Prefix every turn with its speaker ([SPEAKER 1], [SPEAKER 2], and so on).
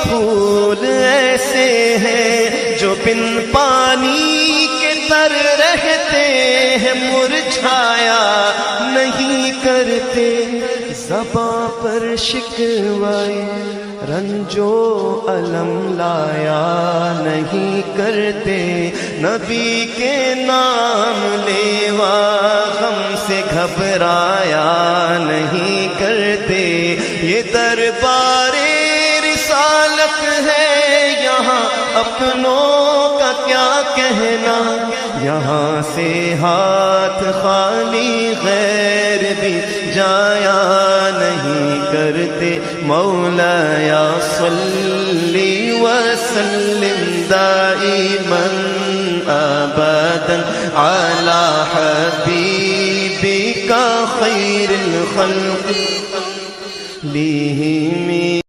[SPEAKER 1] پھول ایسے ہیں جو بن پانی کے تر رہتے ہیں، مرجھایا نہیں کرتے، زباں پر شکوائے رنج و الم لایا نہیں کرتے، نبی کے نام لیوا غم سے گھبرایا نہیں کرتے۔ یہ دربار رسالت ہے یہاں اپنوں کا کیا کہنا، یہاں سے ہاتھ خالی غیر بھی جایا نہیں کرتے۔ مولایا صلی وسلم دائما ابدا علی حبیبک خیر الخلق لیہ